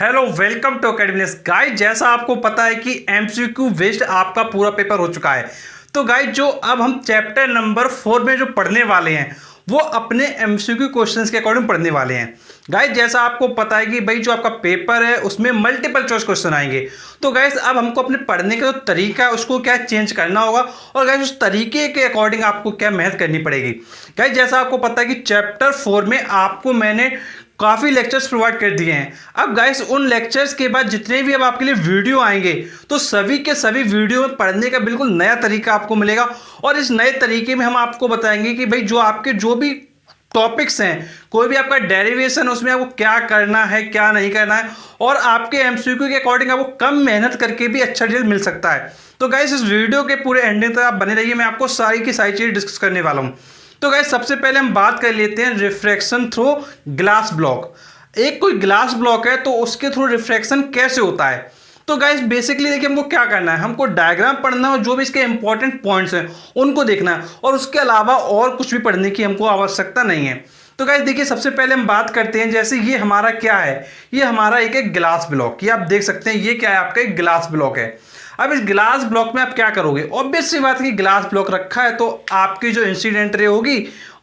Hello welcome to academies guys. जैसा आपको पता है कि एमसीक्यू बेस्ड आपका पूरा पेपर हो चुका है। तो गाइस जो अब हम चैप्टर नंबर 4 में जो पढ़ने वाले हैं वो अपने एमसीक्यू क्वेश्चंस के अकॉर्डिंग पढ़ने वाले हैं। गाइस जैसा आपको पता है कि भाई जो आपका पेपर है उसमें मल्टीपल चॉइस क्वेश्चन आएंगे। तो गाइस अब हमको अपने पढ़ने का जो तरीका है उसको क्या चेंज करना होगा और गाइस उस तरीके के अकॉर्डिंग आपको क्या मेहनत करनी पड़ेगी। गाइस जैसा आपको पता है कि चैप्टर 4 में आपको मैंने काफ़ी लेक्चर्स प्रोवाइड कर दिए हैं। अब गाइस उन लेक्चर्स के बाद जितने भी अब आपके लिए वीडियो आएंगे तो सभी के सभी वीडियो में पढ़ने का बिल्कुल नया तरीका आपको मिलेगा और इस नए तरीके में हम आपको बताएंगे कि भाई जो आपके जो भी टॉपिक्स हैं, कोई भी आपका डेरिवेशन है उसमें आपको क्या करना है क्या नहीं करना है और आपके एमसीक्यू के अकॉर्डिंग आपको कम मेहनत करके भी अच्छा रिजल्ट मिल सकता है। तो गाइस इस वीडियो के पूरे एंडिंग तक आप बने रहिए, मैं आपको सारी की सारी चीज़ें डिस्कस करने वाला हूँ। तो गाइस सबसे पहले हम बात कर लेते हैं रिफ्रैक्शन थ्रू ग्लास ब्लॉक। एक कोई ग्लास ब्लॉक है तो उसके थ्रू रिफ्रैक्शन कैसे होता है। तो गाइस बेसिकली देखिए हमको क्या करना है, हमको डायग्राम पढ़ना है और जो भी इसके इंपॉर्टेंट पॉइंट्स हैं उनको देखना है और उसके अलावा और कुछ भी पढ़ने की हमको आवश्यकता नहीं है। तो गाइस देखिए सबसे पहले हम बात करते हैं, जैसे ये हमारा क्या है, ये हमारा एक ग्लास ब्लॉक, ये आप देख सकते हैं ये क्या है, आपका एक ग्लास ब्लॉक है। अब इस ग्लास ब्लॉक में आप क्या करोगे, ऑब्वियस सी बात है कि ग्लास ब्लॉक रखा है तो आपकी जो इंसिडेंट रे होगी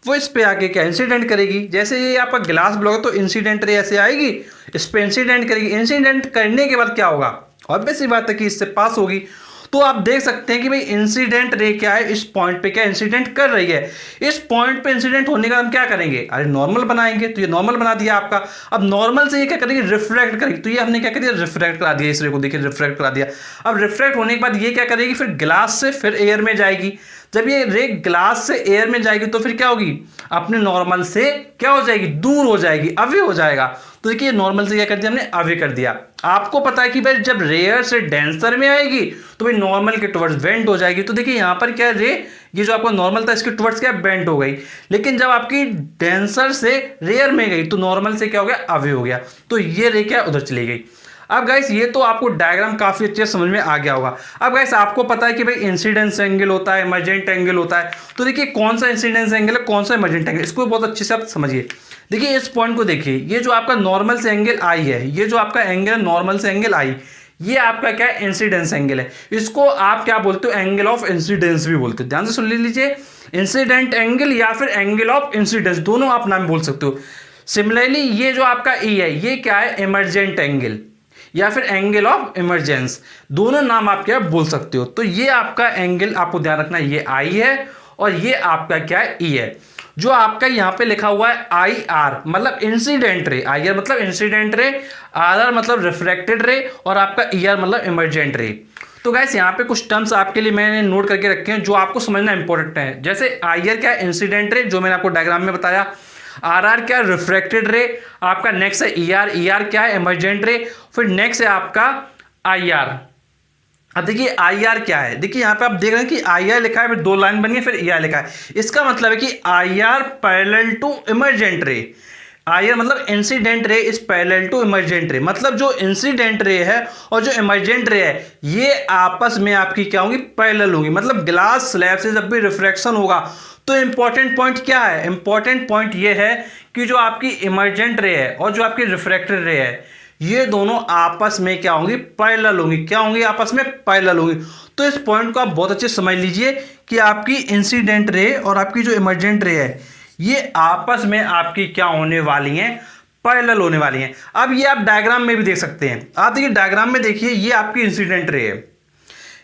वो इस पे आके क्या इंसिडेंट करेगी। जैसे ये आपका ग्लास ब्लॉक है तो इंसिडेंट रे ऐसे आएगी, इस पे इंसिडेंट करेगी। इंसिडेंट करने के बाद क्या होगा, ऑब्वियस सी बात है कि इससे पास होगी। तो आप देख सकते हैं कि भाई इंसिडेंट रे क्या है, इस पॉइंट पे क्या इंसिडेंट कर रही है। इस पॉइंट पे इंसिडेंट होने का हम क्या करेंगे, अरे नॉर्मल बनाएंगे। तो ये नॉर्मल बना दिया आपका। अब नॉर्मल से ये क्या करेंगे, रिफ्रैक्ट करेगी। तो ये हमने क्या कर दिया, रिफ्रैक्ट करा दिया, इस रे को देखिए रिफ्रैक्ट करा दिया। अब रिफ्रैक्ट होने के बाद ये क्या करेगी, फिर ग्लास से फिर एयर में जाएगी। जब ये रे ग्लास से एयर में जाएगी तो फिर क्या होगी, अपने नॉर्मल से क्या हो जाएगी, दूर हो जाएगी, अवे हो जाएगा। तो देखिए नॉर्मल से क्या कर दिया हमने, अवे कर दिया। आपको पता है कि भाई जब रेयर से डेंसर में आएगी तो भाई नॉर्मल के टुवर्ड्स बेंड हो जाएगी। तो देखिए यहाँ पर क्या रे, ये जो आपका नॉर्मल था इसके टुवर्ड्स क्या बेंड हो गई। लेकिन जब आपकी डेंसर से रेयर में गई तो नॉर्मल से क्या हो गया, अवे हो गया। तो ये रे क्या उधर चली गई। अब गाइस ये तो आपको डायग्राम काफी अच्छे से समझ में आ गया होगा। अब गाइस आपको पता है कि भाई इंसिडेंस एंगल होता है, इमर्जेंट एंगल होता है। तो देखिए कौन सा इंसिडेंस एंगल है, कौन सा इमर्जेंट एंगल, इसको बहुत अच्छे से आप समझिए। देखिए इस पॉइंट को देखिए, ये जो आपका नॉर्मल से एंगल आई है, ये जो आपका एंगल है नॉर्मल से एंगल आई, ये आपका क्या है, इंसिडेंस एंगल है। इसको आप क्या बोलते हो, एंगल ऑफ इंसिडेंस भी बोलते हो। ध्यान से सुन लीजिए, इंसिडेंट एंगल या फिर एंगल ऑफ इंसिडेंस, दोनों आप नाम बोल सकते हो। सिमिलरली ये जो आपका ई है, ये क्या है, इमर्जेंट एंगल या फिर एंगल ऑफ इमरजेंस, दोनों नाम आप क्या बोल सकते हो। तो ये आपका एंगल आपको ध्यान रखना, ये आई है और ये आपका क्या है, ई है। जो आपका यहाँ पे लिखा हुआ है आई आर मतलब इंसिडेंट रे, आई आर मतलब इंसिडेंट रे, आर आर मतलब रिफ्रैक्टेड रे और आपका ई आर मतलब इमरजेंट रे। तो गाइस यहाँ पे कुछ टर्म्स आपके लिए मैंने नोट करके रखे हैं जो आपको समझना इंपॉर्टेंट है। जैसे आई आर क्या है, इंसिडेंट रे, जो मैंने आपको डायग्राम में बताया। आर आर क्या, रिफ्रैक्टेड रे। आपका नेक्स्ट है ई आर, ई आर क्या है, इमरजेंट रे। फिर नेक्स्ट है आपका आई आर। अब देखिए आई आर क्या है, देखिए यहाँ पे आप देख रहे हैं कि आई आर लिखा है, फिर दो लाइन बनी है, फिर ई आर लिखा है। इसका मतलब है कि I R parallel to emergent ray. I R मतलब incident ray is parallel to emergent ray, मतलब जो इंसिडेंट रे है और जो इमरजेंट रे है ये आपस में आपकी क्या होंगी, पैरेलल होंगी। मतलब ग्लास स्लैब से जब भी रिफ्रैक्शन होगा तो इंपॉर्टेंट पॉइंट क्या है, इंपॉर्टेंट पॉइंट ये है कि जो आपकी इमरजेंट रे है और जो आपकी रिफ्रैक्टेड रे है ये दोनों आपस में क्या होंगी, पैरेलल होंगी। क्या होंगी, आपस में पैरेलल होंगी। तो इस पॉइंट को आप बहुत अच्छे से समझ लीजिए कि आपकी इंसिडेंट रे और आपकी जो इमरजेंट रे है ये आपस में आपकी क्या होने वाली हैं, पैरेलल होने वाली हैं। अब ये आप डायग्राम में भी देख सकते हैं। आप देखिए डायग्राम में देखिए, ये आपकी इंसिडेंट रे है,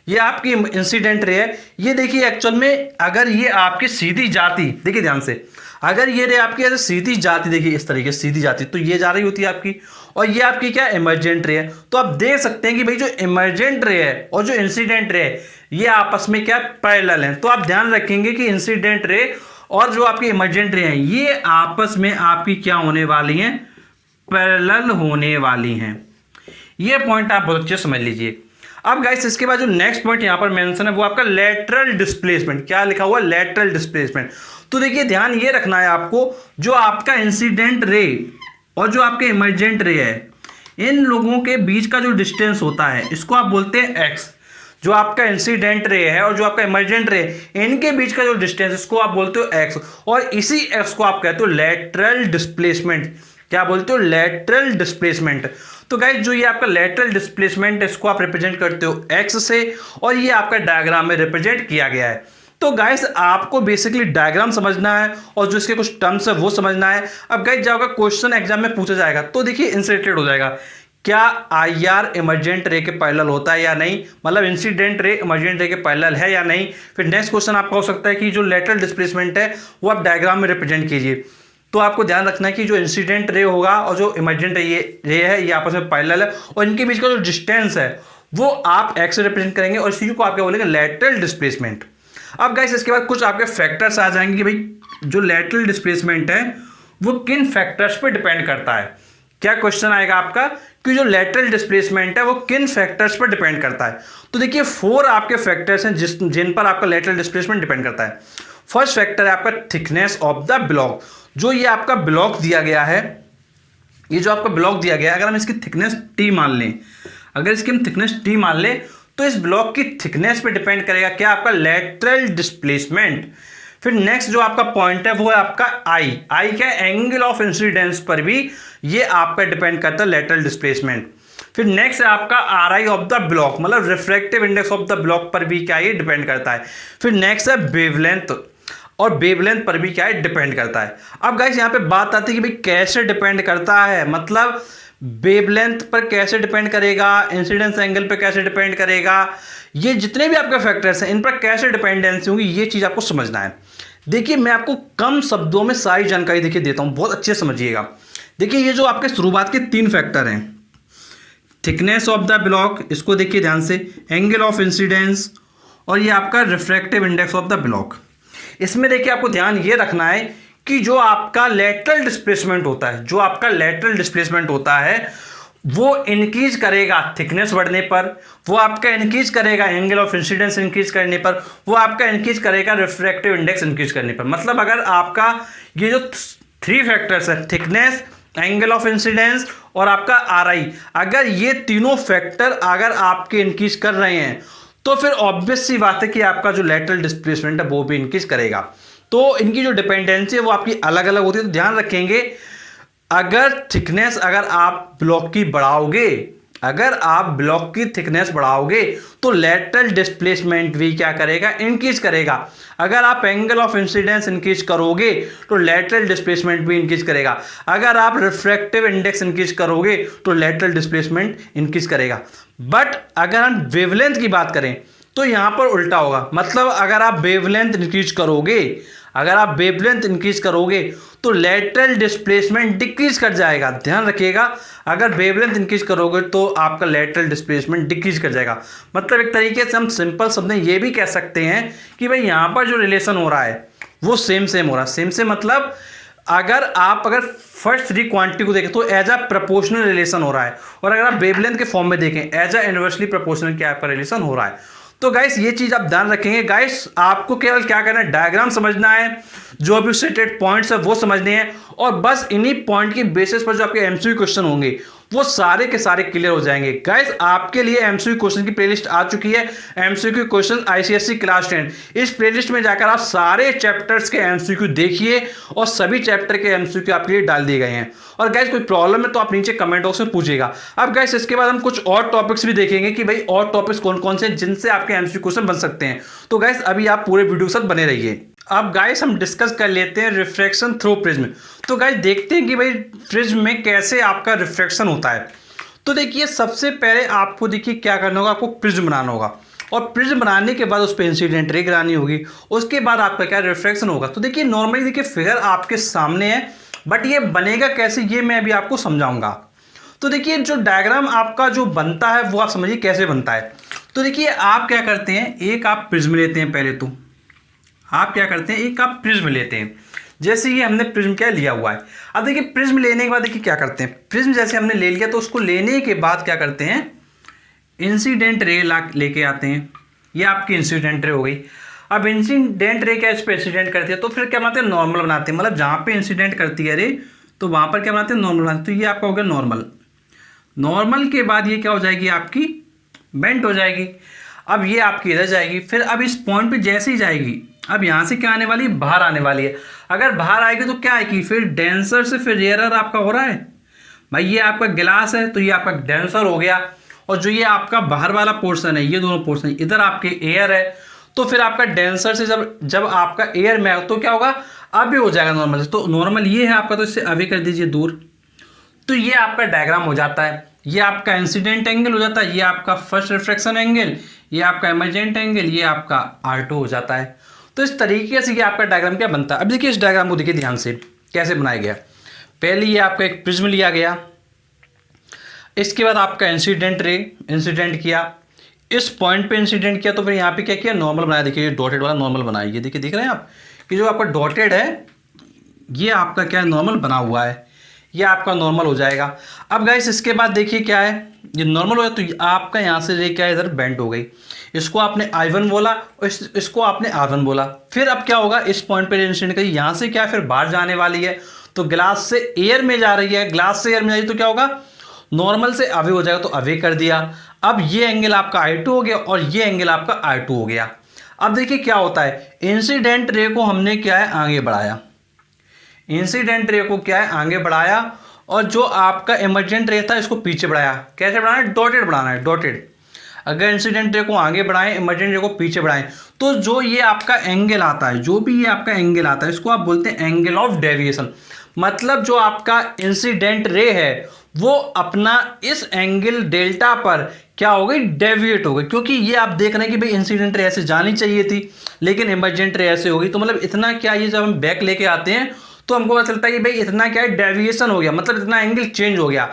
ये आपकी इंसिडेंट रे है। ये देखिए एक्चुअल में अगर ये आपकी सीधी जाती, देखिए ध्यान से, अगर ये रे आपकी ऐसे सीधी जाती, देखिए इस तरीके से सीधी जाती तो ये जा रही होती है आपकी, और ये आपकी क्या इमरजेंट रे है। तो आप देख सकते हैं कि भाई जो इमरजेंट रे है और जो इंसिडेंट रे है ये आपस में क्या पैरेलल है। तो आप ध्यान रखेंगे कि इंसिडेंट रे और जो आपकी इमरजेंट रे है ये आपस में आपकी क्या होने वाली हैं, पैरेलल होने वाली हैं। ये पॉइंट आप बहुत अच्छे समझ लीजिए। अब गाइस इसके बाद जो नेक्स्ट पॉइंट यहां पर मेंशन है वो आपका लेटरल डिस्प्लेसमेंट। क्या लिखा हुआ है, लेटरल डिस्प्लेसमेंट। तो देखिए ध्यान ये रखना है आपको, जो आपका इंसिडेंट रे और जो आपके इमरजेंट रे है इन लोगों के बीच का जो डिस्टेंस होता है इसको आप बोलते हैं एक्स। जो आपका इंसिडेंट रे है और जो आपका इमरजेंट रे इनके बीच का जो डिस्टेंस इसको आप बोलते हो एक्स, और इसी एक्स को आप कहते हो लेटरल डिस्प्लेसमेंट। क्या बोलते हो, लेटरल डिस्प्लेसमेंट। तो गाइस जो ये आपका लेटरल डिस्प्लेसमेंट है इसको आप रिप्रेजेंट करते हो एक्स से, और ये आपका डायग्राम में रिप्रेजेंट किया गया है। तो गाइस आपको बेसिकली डायग्राम समझना है और जो इसके कुछ टर्म्स है वो समझना है। अब गाइस जाओगा क्वेश्चन एग्जाम में पूछा जाएगा तो देखिए इनसे रिलेटेड हो जाएगा, क्या आईआर इमर्जेंट रे के पैरेलल होता है या नहीं, मतलब इंसिडेंट रे इमर्जेंट रे के पैरेलल है या नहीं। फिर नेक्स्ट क्वेश्चन आपका हो सकता है कि जो लेटरल डिस्प्लेसमेंट है वो आप डायग्राम में रिप्रेजेंट कीजिए। तो आपको ध्यान रखना है कि जो इंसिडेंट रे होगा और जो इमर्जेंट रे है ये आपस में पैरेलल है, और इनके बीच का जो डिस्टेंस है वो आप एक्स से रिप्रेजेंट करेंगे, और इसी को आप क्या बोलेंगे, लेटरल डिस्प्लेसमेंट। अब गाइस इसके बाद कुछ आपके फैक्टर्स आ जाएंगे कि भाई जो लेटरल डिस्प्लेसमेंट है वो किन फैक्टर्स पे डिपेंड करता है। क्या क्वेश्चन आएगा आपका कि जो लेटरल डिस्प्लेसमेंट है वो किन फैक्टर्स पर डिपेंड करता है। तो देखिए 4 आपके फैक्टर्स हैं जिन पर आपका लेटरल डिस्प्लेसमेंट डिपेंड करता है। फर्स्ट फैक्टर है आपका थिकनेस ऑफ द ब्लॉक। जो ये आपका ब्लॉक दिया गया है, ये जो आपका ब्लॉक दिया गया है, अगर हम इसकी थिकनेस टी मान लें, अगर इसकी हम थिकनेस टी मान लें तो इस ब्लॉक की थिकनेस पे डिपेंड करेगा क्या, आपका लेटरल डिस्प्लेसमेंट। फिर नेक्स्ट जो आपका पॉइंट है वो है आपका आई क्या, एंगल ऑफ इंसिडेंस पर भी ये आपका डिपेंड करता है लेटरल डिस्प्लेसमेंट। फिर नेक्स्ट है आपका R I of the block, मतलब refractive index of the block पर भी क्या ये डिपेंड करता है। फिर नेक्स्ट है वेवलेंथ, और वेवलेंथ पर भी क्या है डिपेंड करता है। अब गाइस यहाँ पे बात आती है कि भाई कैसे डिपेंड करता है, मतलब वेवलेंथ पर कैसे डिपेंड करेगा, इंसिडेंस एंगल पर कैसे डिपेंड करेगा, ये जितने भी आपके फैक्टर्स हैं इन पर कैसे डिपेंडेंसी होगी, ये चीज़ आपको समझना है। देखिए मैं आपको कम शब्दों में सारी जानकारी देखिए देता हूँ, बहुत अच्छे से समझिएगा। देखिए ये जो आपके शुरुआत के 3 फैक्टर हैं, थिकनेस ऑफ द ब्लॉक, इसको देखिए ध्यान से, एंगल ऑफ इंसिडेंस, और ये आपका refractive index of the block. इसमें देखिए आपको ध्यान ये रखना है कि जो आपका लेटरल डिस्प्लेसमेंट होता है, जो आपका लेटरल डिस्प्लेसमेंट होता है वो इंक्रीज करेगा थिकनेस बढ़ने पर, वो आपका इंक्रीज करेगा एंगल ऑफ इंसिडेंस इंक्रीज करने पर, वो आपका इंक्रीज करेगा रिफ्रैक्टिव इंडेक्स इंक्रीज करने पर। मतलब अगर आपका ये जो 3 फैक्टर्स है, थिकनेस, एंगल ऑफ इंसिडेंस और आपका आर आई, अगर ये तीनों फैक्टर अगर आपके इंक्रीज कर रहे हैं तो फिर ऑब्वियस सी बात है कि आपका जो लेटरल डिस्प्लेसमेंट है वो भी इंक्रीज करेगा। तो इनकी जो डिपेंडेंसी है वो आपकी अलग अलग होती है। तो ध्यान रखेंगे, अगर थिकनेस अगर आप ब्लॉक की बढ़ाओगे, अगर आप ब्लॉक की थिकनेस बढ़ाओगे तो लेटरल डिस्प्लेसमेंट भी क्या करेगा, इंक्रीज करेगा। अगर आप एंगल ऑफ इंसिडेंस इंक्रीज करोगे तो लेटरल डिस्प्लेसमेंट भी इंक्रीज करेगा। अगर आप रिफ्रैक्टिव इंडेक्स इंक्रीज करोगे तो लेटरल डिस्प्लेसमेंट इंक्रीज करेगा। बट अगर हम वेवलेंथ की बात करें तो यहां पर उल्टा होगा, मतलब अगर आप वेवलेंथ इंक्रीज करोगे, अगर आप वेवलेंथ इंक्रीज करोगे तो लेटरल डिस्प्लेसमेंट डिक्रीज कर जाएगा। ध्यान रखिएगा, अगर वेवलेंथ इंक्रीज करोगे तो आपका लेटरल डिस्प्लेसमेंट डिक्रीज कर जाएगा। मतलब एक तरीके से हम सिंपल शब्द में ये भी कह सकते हैं कि भाई यहाँ पर जो रिलेशन हो रहा है वो सेम हो रहा है। सेम से मतलब अगर फर्स्ट 3 क्वांटिटी को देखें तो एज अ प्रोपोर्शनल रिलेशन हो रहा है, और अगर आप वेवलेंथ के फॉर्म में देखें एज अ इनवर्सली प्रोपोर्शनल क्या आपका रिलेशन हो रहा है। तो गाइस ये चीज आप ध्यान रखेंगे। गाइस आपको केवल क्या करना है, डायग्राम समझना है, जो भी स्टेटेड पॉइंट्स है वो समझने हैं, और बस इन्हीं पॉइंट की बेसिस पर जो आपके एमसीक्यू क्वेश्चन होंगे वो सारे के सारे क्लियर हो जाएंगे। गाइस आपके लिए एमसीक्यू क्वेश्चन की प्लेलिस्ट आ चुकी है, एमसीक्यू क्वेश्चन आईसीएसई क्लास 10। इस प्लेलिस्ट में जाकर आप सारे चैप्टर्स के एमसीक्यू देखिए और सभी चैप्टर के एमसीक्यू आपके लिए डाल दिए गए हैं। और गाइस कोई प्रॉब्लम है तो आप नीचे कमेंट बॉक्स में पूछिएगा। अब गाइस इसके बाद हम कुछ और टॉपिक्स भी देखेंगे कि भाई और टॉपिक्स कौन कौन से जिनसे आपके एमसीक्यू क्वेश्चन बन सकते हैं। तो गाइस अभी आप पूरे वीडियो के साथ बने रहिए। अब गाइस हम डिस्कस कर लेते हैं रिफ्रैक्शन थ्रू प्रिज्म। तो गाइस देखते हैं कि भाई प्रिज्म में कैसे आपका रिफ्रैक्शन होता है। तो देखिए सबसे पहले आपको देखिए क्या करना होगा, आपको प्रिज्म बनाना होगा, और प्रिज्म बनाने के बाद उस पर इंसिडेंट रे गिरानी होगी, उसके बाद आपका क्या रिफ्रैक्शन होगा। तो देखिए नॉर्मली देखिए फिगर आपके सामने है, बट ये बनेगा कैसे ये मैं अभी आपको समझाऊंगा। तो देखिए जो डायग्राम आपका जो बनता है वो आप समझिए कैसे बनता है। तो देखिए आप क्या करते हैं, एक आप प्रिज्म लेते हैं, पहले तो आप क्या करते हैं, एक आप प्रिज्म लेते हैं। जैसे ये हमने प्रिज्म क्या लिया हुआ है, अब देखिए प्रिज्म लेने के बाद देखिए क्या करते हैं, प्रिज्म जैसे हमने ले लिया तो उसको लेने के बाद क्या करते हैं, इंसिडेंट रे लेके आते हैं। ये आपकी इंसिडेंट रे हो गई। अब इंसिडेंट रे क्या इस पर इंसिडेंट करती है तो फिर क्या बनाते हैं, नॉर्मल बनाते हैं। मतलब जहाँ पे इंसिडेंट करती है रे तो वहाँ पर क्या बनाते हैं, नॉर्मल बनाते हैं। तो ये आपका हो गया नॉर्मल। नॉर्मल के बाद ये क्या हो जाएगी, आपकी बेंट हो जाएगी। अब ये आपकी इधर जाएगी, फिर अब इस पॉइंट पे जैसे ही जाएगी, अब यहाँ से क्या आने वाली है, बाहर आने वाली है। अगर बाहर आएगी तो क्या आएगी, फिर डेंसर से फिर रेयरर आपका हो रहा है, भाई ये आपका गिलास है तो ये आपका डेंसर हो गया, और जो ये आपका बाहर वाला पोर्शन है, ये दोनों पोर्शन, इधर आपके एयर है, तो फिर आपका डेंसर से जब आपका एयर में तो क्या होगा, अभी हो जाएगा नॉर्मल से। तो नॉर्मल ये है आपका, तो इससे अभी कर दीजिए दूर, तो ये आपका डायग्राम हो जाता है। ये आपका इंसिडेंट एंगल हो जाता है, ये आपका फर्स्ट रिफ्रैक्शन एंगल, ये आपका इमर्जेंट एंगल, ये आपका R2 हो जाता है। तो इस तरीके से ये आपका डायग्राम क्या बनता है। अब देखिए इस डायग्राम को देखिए ध्यान से कैसे बनाया गया। पहले ये आपका एक प्रिज्म लिया गया, इसके बाद आपका इंसिडेंट रे इंसिडेंट किया, इस पॉइंट पे इंसिडेंट किया, तो फिर यहाँ पे क्या किया, नॉर्मल बनाया। देखिए डॉटेड वाला नॉर्मल बनाया, ये देखिए दिख रहे हैं आप कि जो आपका डॉटेड है ये आपका क्या है, नॉर्मल बना हुआ है, ये आपका नॉर्मल हो जाएगा। अब गाइस इसके बाद देखिए क्या है, ये नॉर्मल हो गया, तो आपका यहाँ से रे क्या है, इधर बेंड हो गई, इसको आपने I1 बोला और इसको आपने R1 बोला। फिर अब क्या होगा, इस पॉइंट पे इंसिडेंट करी, यहाँ से क्या है, फिर बाहर जाने वाली है, तो ग्लास से एयर में जा रही है, ग्लास से एयर में जा रही है, तो क्या होगा, नॉर्मल से अवे हो जाएगा, तो अवे कर दिया। अब ये एंगल आपका I2 हो गया और ये एंगल आपका R2 हो गया। अब देखिए क्या होता है, इंसिडेंट रे को हमने क्या है, आगे बढ़ाया, इंसिडेंट रे को क्या है, आगे बढ़ाया, और जो आपका इमर्जेंट रे था इसको पीछे बढ़ाया। कैसे बढ़ाना है, डॉटेड बढ़ाना है, डॉटेड। अगर इंसिडेंट रे को आगे बढ़ाएं, इमर्जेंट रे को पीछे बढ़ाएं, तो जो ये आपका एंगल आता है, जो भी ये आपका एंगल आता है, इसको आप बोलते हैं एंगल ऑफ डेविएशन। मतलब जो आपका इंसिडेंट रे है वो अपना इस एंगल डेल्टा पर क्या हो गई, डेविएट हो गई, क्योंकि ये आप देख रहे हैं कि भाई इंसिडेंट रे ऐसे जानी चाहिए थी लेकिन इमर्जेंट रे ऐसे हो गई। तो मतलब इतना क्या, ये जब हम बैक लेके आते हैं तो हमको पता चलता है कि भाई इतना क्या है, डेविएशन हो गया, मतलब इतना एंगल चेंज हो गया,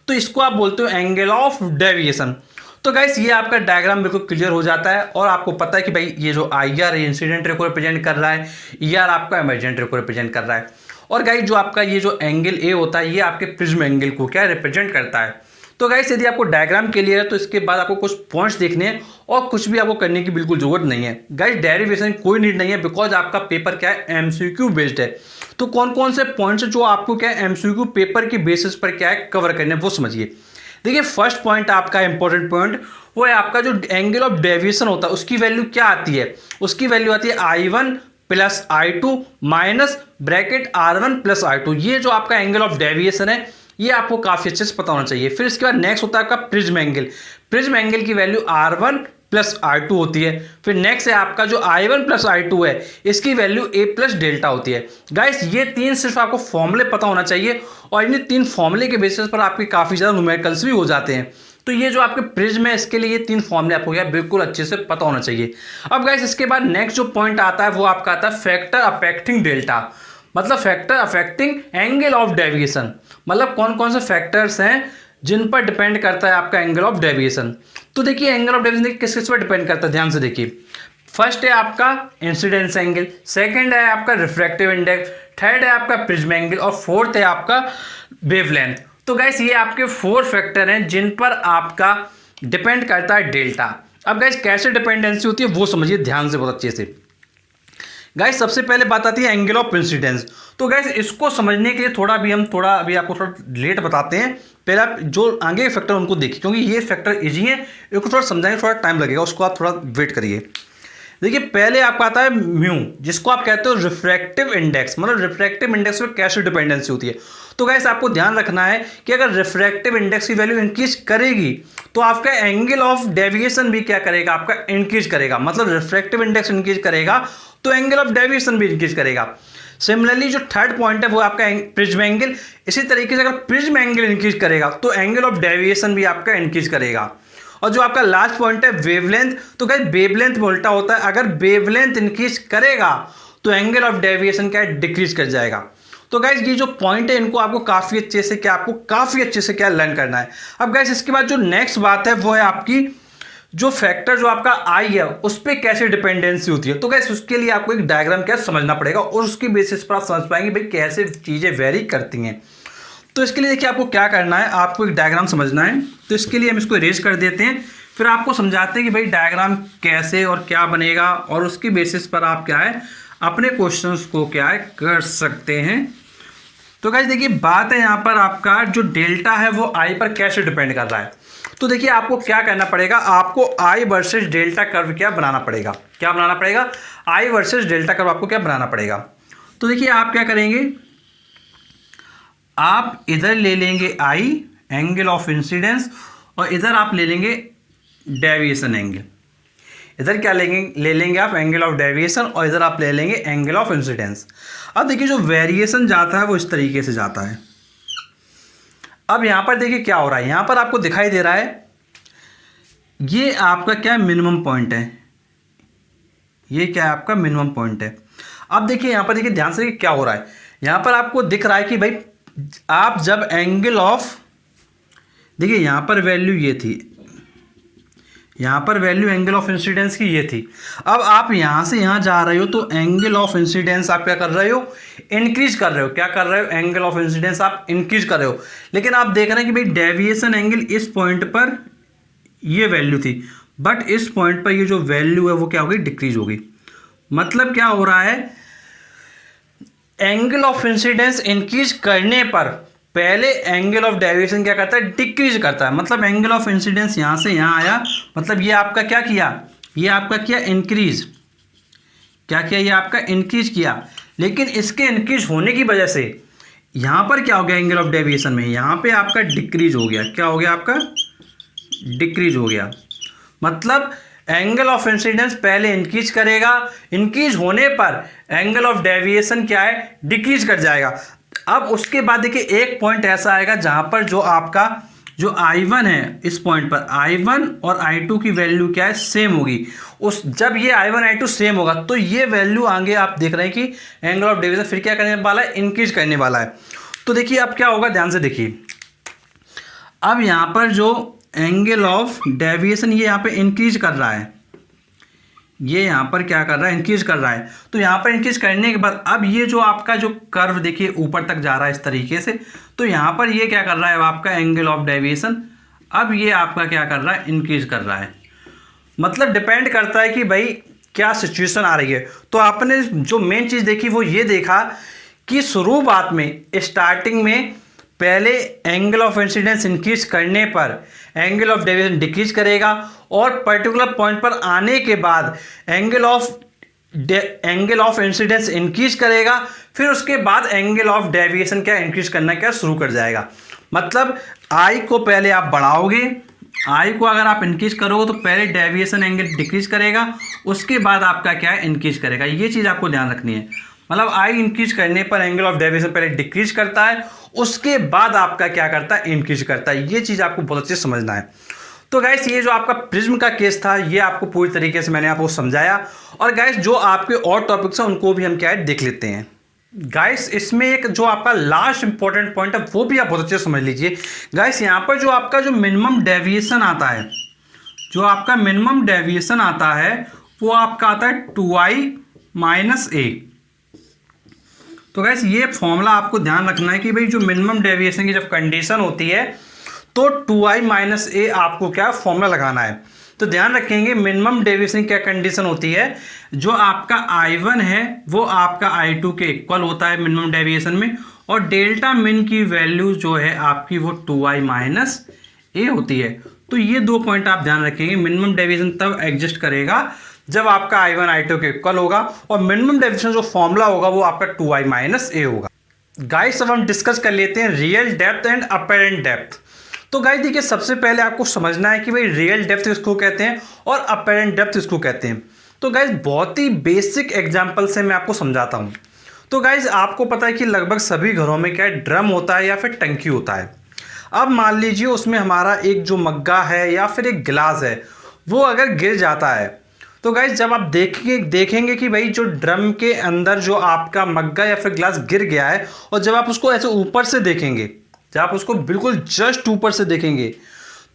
तो इसको आप बोलते हो एंगल ऑफ डेविएशन। तो गाइस ये आपका डायग्राम बिल्कुल क्लियर हो जाता है, और आपको पता है कि भाई ये जो IR है इंसिडेंट रे को रिप्रेजेंट कर रहा है, ER आपका इमर्जेंट रे को रिप्रेजेंट कर रहा है, और गाइस जो आपका ये जो एंगल A होता है ये आपके प्रिज्म एंगल को क्या रिप्रेजेंट करता है। तो गाइस यदि आपको डायग्राम क्लियर है तो इसके बाद आपको कुछ पॉइंट्स देखने हैं और कुछ भी आपको करने की बिल्कुल जरूरत नहीं है। गाइस डेरिवेशन कोई नीड नहीं है, बिकॉज आपका पेपर क्या है, MCQ बेस्ड है। तो कौन कौन से पॉइंट्स जो आपको क्या है MCQ पेपर के बेसिस पर क्या है कवर करने वो समझिए। देखिए फर्स्ट पॉइंट आपका इंपॉर्टेंट पॉइंट वो है आपका जो एंगल ऑफ डेविएशन होता है उसकी वैल्यू क्या आती है, उसकी वैल्यू आती है I1 plus I2 minus bracket R1 plus I2। ये जो आपका एंगल ऑफ डेविएशन है ये आपको काफी अच्छे से पता होना चाहिए। फिर इसके बाद नेक्स्ट होता है आपका प्रिज्म एंगल। प्रिज्म एंगल की वैल्यू R1 प्लस R2 होती है। फिर नेक्स्ट है आपका जो I1 प्लस I2 है इसकी वैल्यू A प्लस डेल्टा होती है। गाइस ये तीन सिर्फ आपको फॉर्मूले पता होना चाहिए, और इन तीन फॉर्मूले के बेसिस पर आपके काफी ज्यादा न्यूमेरिकल्स भी हो जाते हैं। तो ये जो आपके प्रिज्म है इसके लिए ये तीन फॉर्मूले आपको क्या बिल्कुल अच्छे से पता होना चाहिए। अब गाइस इसके बाद नेक्स्ट जो पॉइंट आता है वो आपका आता है फैक्टर अफेक्टिंग डेल्टा, मतलब factor affecting angle of deviation. मतलब कौन कौन से फैक्टर्स हैं जिन पर डिपेंड करता है आपका एंगल ऑफ डेविएशन। तो देखिए एंगल ऑफ डेविएशन किस किस पर डिपेंड करता है, ध्यान से देखिए। फर्स्ट है आपका इंसिडेंस एंगल, सेकंड है आपका रिफ्रैक्टिव इंडेक्स, थर्ड है आपका प्रिज्म एंगल, और फोर्थ है आपका वेवलेंथ। तो गाइस ये आपके 4 फैक्टर हैं जिन पर आपका डिपेंड करता है डेल्टा। अब गाइस कैसे डिपेंडेंसी होती है वो समझिए ध्यान से बहुत अच्छे से। गाइस सबसे पहले बात आती है एंगल ऑफ इंसिडेंस। तो गाइस इसको समझने के लिए अभी आपको थोड़ा लेट बताते हैं। पहले आप जो आगे फैक्टर उनको देखिए, क्योंकि ये फैक्टर इजी है, इसको थोड़ा समझाएंगे थोड़ा टाइम लगेगा, उसको आप थोड़ा वेट करिए। देखिए पहले आपका आता है म्यू, जिसको आप कहते हो रिफ्रैक्टिव इंडेक्स, मतलब रिफ्रैक्टिव इंडेक्स पे कैसे डिपेंडेंसी होती है। तो गाइस आपको ध्यान रखना है कि अगर रिफ्रैक्टिव इंडेक्स की वैल्यू इंक्रीज करेगी तो आपका एंगल ऑफ डेविएशन भी क्या करेगा, आपका इंक्रीज करेगा। मतलब रिफ्रैक्टिव इंडेक्स इंक्रीज करेगा तो एंगल ऑफ डेविएशन भी इंक्रीज करेगा। सिमिलरली जो थर्ड पॉइंट है वो आपका प्रिज्म एंगल, इसी तरीके से अगर प्रिज्म एंगल इंक्रीज करेगा तो एंगल ऑफ डेविएशन भी आपका इंक्रीज करेगा। और जो आपका लास्ट पॉइंट है वेवलेंथ, तो गाइस वेवलेंथ में उल्टा होता है, अगर वेवलेंथ इंक्रीज करेगा तो एंगल ऑफ डेविएशन क्या डिक्रीज कर जाएगा। तो गाइस ये जो पॉइंट है इनको आपको काफी अच्छे से क्या लर्न करना है। अब गाइस इसके बाद जो नेक्स्ट बात है वो है आपकी जो फैक्टर जो आपका आई है उस पर कैसे डिपेंडेंसी होती है। तो गाइस उसके लिए आपको एक डायग्राम क्या समझना पड़ेगा और उसकी बेसिस पर आप समझ पाएंगे भाई कैसे चीजें वेरी करती हैं। तो इसके लिए देखिए आपको क्या करना है, आपको एक डायग्राम समझना है। तो इसके लिए हम इसको इरेज कर देते हैं, फिर आपको समझाते हैं कि भाई डायग्राम कैसे और क्या बनेगा, और उसकी बेसिस पर आप क्या है अपने क्वेश्चंस को क्या है कर सकते हैं। तो गाइस देखिए बात है यहाँ पर आपका जो डेल्टा है वो आई पर कैसे डिपेंड कर रहा है। तो देखिए आपको क्या करना पड़ेगा, आपको आई वर्सेस डेल्टा कर्व क्या बनाना पड़ेगा, आई वर्सेस डेल्टा कर्व आपको क्या बनाना पड़ेगा। तो देखिए आप क्या करेंगे, आप इधर ले लेंगे आई एंगल ऑफ इंसिडेंस, और इधर आप ले लेंगे डेविएशन एंगल। इधर क्या ले लेंगे आप एंगल ऑफ डेविएशन, और इधर आप ले लेंगे एंगल ऑफ इंसिडेंस। अब देखिए जो वेरिएशन जाता है वो इस तरीके से जाता है। अब यहाँ पर देखिए क्या हो रहा है, यहाँ पर आपको दिखाई दे रहा है ये आपका क्या मिनिमम पॉइंट है, ये क्या है आपका मिनिमम पॉइंट है। अब देखिए यहाँ पर देखिए ध्यान से क्या हो रहा है, यहाँ पर आपको दिख रहा है कि भाई आप जब एंगल ऑफ, देखिए यहाँ पर वैल्यू ये थी, यहाँ पर वैल्यू एंगल ऑफ इंसिडेंस की ये थी। अब आप यहाँ से यहाँ जा रहे हो तो एंगल ऑफ इंसिडेंस आप क्या कर रहे हो, इंक्रीज कर रहे हो। क्या कर रहे हो, एंगल ऑफ इंसिडेंस आप इंक्रीज कर रहे हो। लेकिन आप देख रहे हैं कि भाई डेविएशन एंगल इस पॉइंट पर ये वैल्यू थी, बट इस पॉइंट पर ये जो वैल्यू है वो क्या होगी, डिक्रीज होगी। मतलब क्या हो रहा है, एंगल ऑफ इंसिडेंस इंक्रीज करने पर पहले एंगल ऑफ डेविएशन क्या करता है, डिक्रीज करता है। मतलब एंगल ऑफ इंसिडेंस यहाँ से यहाँ आया, मतलब ये आपका क्या किया, ये आपका किया इंक्रीज, क्या किया, ये आपका इंक्रीज किया। लेकिन इसके इंक्रीज होने की वजह से यहाँ पर क्या हो गया, एंगल ऑफ डेविएशन में यहाँ पे आपका डिक्रीज हो गया। क्या हो गया आपका, डिक्रीज हो गया। मतलब एंगल ऑफ इंसिडेंस पहले इंक्रीज करेगा, इंक्रीज होने पर एंगल ऑफ डेविएशन क्या है, डिक्रीज कर जाएगा। अब उसके बाद देखिए एक पॉइंट ऐसा आएगा जहां पर जो आपका जो I1 है, इस पॉइंट पर I1 और I2 की वैल्यू क्या है, सेम होगी। उस जब ये I1 I2 सेम होगा तो ये वैल्यू आगे आप देख रहे हैं कि एंगल ऑफ डेविएशन फिर क्या करने वाला है, इंक्रीज करने वाला है। तो देखिए अब क्या होगा, ध्यान से देखिए। अब यहाँ पर जो एंगल ऑफ डेविएशन ये यहाँ पे इंक्रीज कर रहा है, ये यहाँ पर क्या कर रहा है, इंक्रीज कर रहा है। तो यहाँ पर इंक्रीज करने के बाद अब ये जो आपका जो कर्व देखिए ऊपर तक जा रहा है इस तरीके से, तो यहाँ पर ये क्या कर रहा है, आपका एंगल ऑफ डेविएशन अब ये आपका क्या कर रहा है, इंक्रीज कर रहा है। मतलब डिपेंड करता है कि भाई क्या सिचुएशन आ रही है। तो आपने जो मेन चीज़ देखी वो ये देखा कि शुरुआत में स्टार्टिंग में पहले एंगल ऑफ इंसिडेंस इंक्रीज करने पर एंगल ऑफ डेविएशन डिक्रीज करेगा, और पर्टिकुलर पॉइंट पर आने के बाद एंगल ऑफ इंसिडेंस इंक्रीज करेगा, फिर उसके बाद एंगल ऑफ डेविएशन क्या इंक्रीज करना क्या शुरू कर जाएगा। मतलब आई को पहले आप बढ़ाओगे, आई को अगर आप इंक्रीज करोगे तो पहले डेविएशन एंगल डिक्रीज करेगा, उसके बाद आपका क्या है, इंक्रीज करेगा। ये चीज़ आपको ध्यान रखनी है। मतलब आई इंक्रीज करने पर एंगल ऑफ डेविएशन पहले डिक्रीज करता है, उसके बाद आपका क्या करता है, इंक्रीज करता है। ये चीज़ आपको बहुत अच्छे से समझना है। तो गाइस ये जो आपका प्रिज्म का केस था ये आपको पूरी तरीके से मैंने आपको समझाया। और गाइस जो आपके और टॉपिक्स हैं उनको भी हम क्या है देख लेते हैं। गाइस इसमें एक जो आपका लास्ट इंपॉर्टेंट पॉइंट है वो भी आप बहुत अच्छे से समझ लीजिए। गाइस यहाँ पर जो आपका जो मिनिमम डेविएशन आता है, जो आपका मिनिमम डेविएशन आता है वो आपका आता है 2i - a। तो गाइस ये फॉर्मूला आपको ध्यान रखना है कि भाई जो मिनिमम डेविएशन की जब कंडीशन होती है तो 2i - a आपको क्या फॉर्मूला लगाना है। तो ध्यान रखेंगे मिनिमम डेविएशन क्या कंडीशन होती है, जो आपका I1 है वो आपका I2 के इक्वल होता है मिनिमम डेविएशन में, और डेल्टा मिन की वैल्यू जो है आपकी वो 2i - a होती है। तो ये दो पॉइंट आप ध्यान रखेंगे। मिनिमम डेविएशन तब एग्जिस्ट करेगा जब आपका I1 I2 के इक्वल होगा, और मिनिमम डेविएशन जो फॉर्मूला होगा वो आपका 2i - a होगा। गाइस अब हम डिस्कस कर लेते हैं real depth and apparent depth. तो गाइस देखिए सबसे पहले आपको समझना है कि भाई रियल डेप्थ किसको कहते हैं और अपेरेंट डेप्थ किसको कहते हैं। तो गाइस बहुत ही बेसिक एग्जांपल से मैं आपको समझाता हूं। तो गाइस आपको पता है कि लगभग सभी घरों में क्या है, ड्रम होता है या फिर टंकी होता है। अब मान लीजिए उसमें हमारा एक जो मग्गा है या फिर एक गिलास है वो अगर गिर जाता है, तो गाइस जब आप देखेंगे कि भाई जो ड्रम के अंदर जो आपका मग्गा या फिर गिलास गिर गया है, और जब आप उसको ऐसे ऊपर से देखेंगे, जब आप उसको बिल्कुल जस्ट ऊपर से देखेंगे,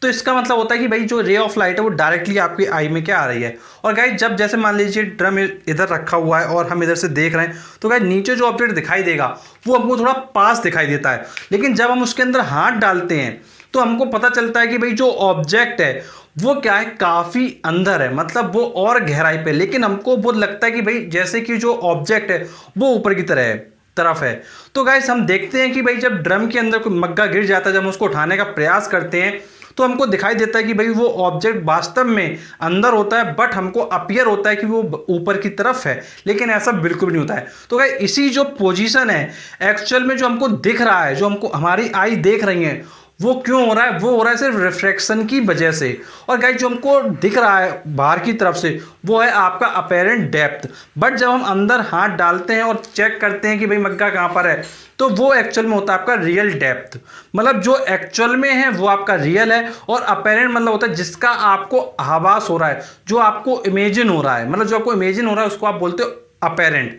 तो इसका मतलब होता है कि भाई जो रे ऑफ लाइट है वो डायरेक्टली आपकी आई में क्या आ रही है। और गाइस जब जैसे मान लीजिए ड्रम इधर रखा हुआ है और हम इधर से देख रहे हैं, तो गाइस नीचे जो ऑब्जेक्ट दिखाई देगा वो हमको थोड़ा पास दिखाई देता है। लेकिन जब हम उसके अंदर हाथ डालते हैं तो हमको पता चलता है कि भाई जो ऑब्जेक्ट है वो क्या है, काफ़ी अंदर है, मतलब वो और गहराई पे। लेकिन हमको वो लगता है कि भाई जैसे कि जो ऑब्जेक्ट है वो ऊपर की तरफ है। तो गाइस हम देखते हैं कि भाई जब ड्रम के अंदर कोई मग्गा गिर जाता है, जब हम उसको उठाने का प्रयास करते हैं तो हमको दिखाई देता है कि भाई वो ऑब्जेक्ट वास्तव में अंदर होता है, बट हमको अपीयर होता है कि वो ऊपर की तरफ है, लेकिन ऐसा बिल्कुल नहीं होता है। तो गाइस इसी जो पोजीशन है एक्चुअल में जो हमको दिख रहा है, जो हमको हमारी आई देख रही है, वो क्यों हो रहा है? वो हो रहा है सिर्फ रिफ्रैक्शन की वजह से। और गाइस जो हमको दिख रहा है बाहर की तरफ से वो है आपका अपेरेंट डेप्थ, बट जब हम अंदर हाथ डालते हैं और चेक करते हैं कि भाई मग्गा कहाँ पर है, तो वो एक्चुअल में होता है आपका रियल डेप्थ। मतलब जो एक्चुअल में है वो आपका रियल है, और अपेरेंट मतलब होता है जिसका आपको आभास हो रहा है, जो आपको इमेजिन हो रहा है, मतलब जो आपको इमेजिन हो रहा है उसको आप बोलते हो अपेरेंट।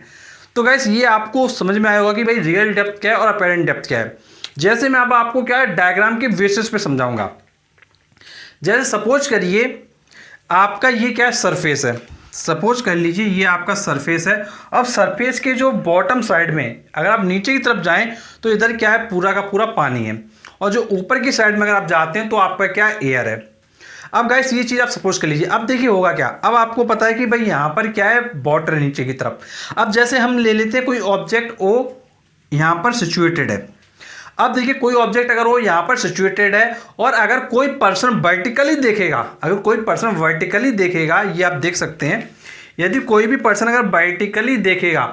तो गाइस ये आपको समझ में आया होगा कि भाई रियल डेप्थ क्या है और अपेरेंट डेप्थ क्या है। जैसे मैं अब आपको क्या है डायग्राम के बेसिस पे समझाऊंगा। जैसे सपोज करिए आपका ये क्या है सरफेस है, सपोज कर लीजिए ये आपका सरफेस है। अब सरफेस के जो बॉटम साइड में अगर आप नीचे की तरफ जाएं तो इधर क्या है पूरा का पूरा पानी है, और जो ऊपर की साइड में अगर आप जाते हैं तो आपका क्या है एयर है। अब गाइस ये चीज़ आप सपोज कर लीजिए। अब देखिए होगा क्या, अब आपको पता है कि भाई यहाँ पर क्या है वाटर है नीचे की तरफ। अब जैसे हम ले लेते हैं कोई ऑब्जेक्ट ओ यहाँ पर सिचुएटेड है। अब देखिए कोई ऑब्जेक्ट अगर वो यहाँ पर सिचुएटेड है और अगर कोई पर्सन वर्टिकली देखेगा, अगर कोई पर्सन वर्टिकली देखेगा, ये आप देख सकते हैं, यदि कोई भी पर्सन अगर वर्टिकली देखेगा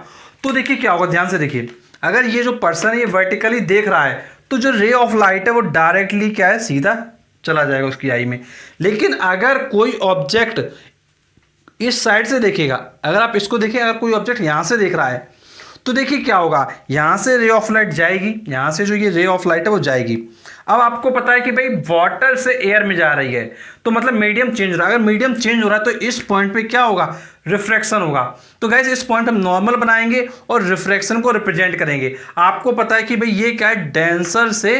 तो देखिए क्या होगा, ध्यान से देखिए। अगर ये जो पर्सन है ये वर्टिकली देख रहा है तो जो रे ऑफ लाइट है वो डायरेक्टली क्या है सीधा चला जाएगा उसकी आई में। लेकिन अगर कोई ऑब्जेक्ट इस साइड से देखेगा, अगर आप इसको देखिए, अगर कोई ऑब्जेक्ट यहाँ से देख रहा है तो देखिए क्या होगा, यहाँ से रे ऑफ लाइट जाएगी, यहाँ से जो ये रे ऑफ लाइट है वो जाएगी। अब आपको पता है कि भाई वाटर से एयर में जा रही है तो मतलब मीडियम चेंज हो रहा है। अगर मीडियम चेंज हो रहा है तो इस पॉइंट पे क्या होगा, रिफ्रैक्शन होगा। तो गाइस इस पॉइंट हम नॉर्मल बनाएंगे और रिफ्रैक्शन को रिप्रेजेंट करेंगे। आपको पता है कि भाई ये क्या है डेंसर से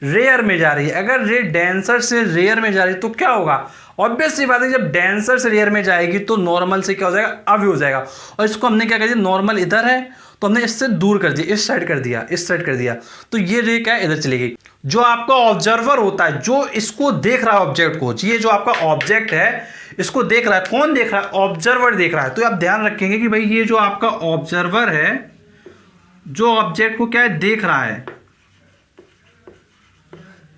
रेयर में जा रही है। अगर रे डेंसर से रेयर में जा रही है तो क्या होगा, ऑब्वियस सी बात है जब डेंसर से रेयर में जाएगी तो नॉर्मल से क्या हो जाएगा, अभी हो जाएगा। और इसको हमने क्या कर दिया, नॉर्मल इधर है तो हमने इससे दूर कर दिया, इस साइड कर दिया, इस साइड कर दिया, तो ये रे क्या है इधर चलेगी। जो आपका ऑब्जर्वर होता है जो इसको देख रहा है ऑब्जेक्ट को, ये जो आपका ऑब्जेक्ट है इसको देख रहा है, कौन देख रहा है, ऑब्जर्वर देख रहा है। तो आप ध्यान रखेंगे कि भाई ये जो आपका ऑब्जर्वर है जो ऑब्जेक्ट को क्या है देख रहा है,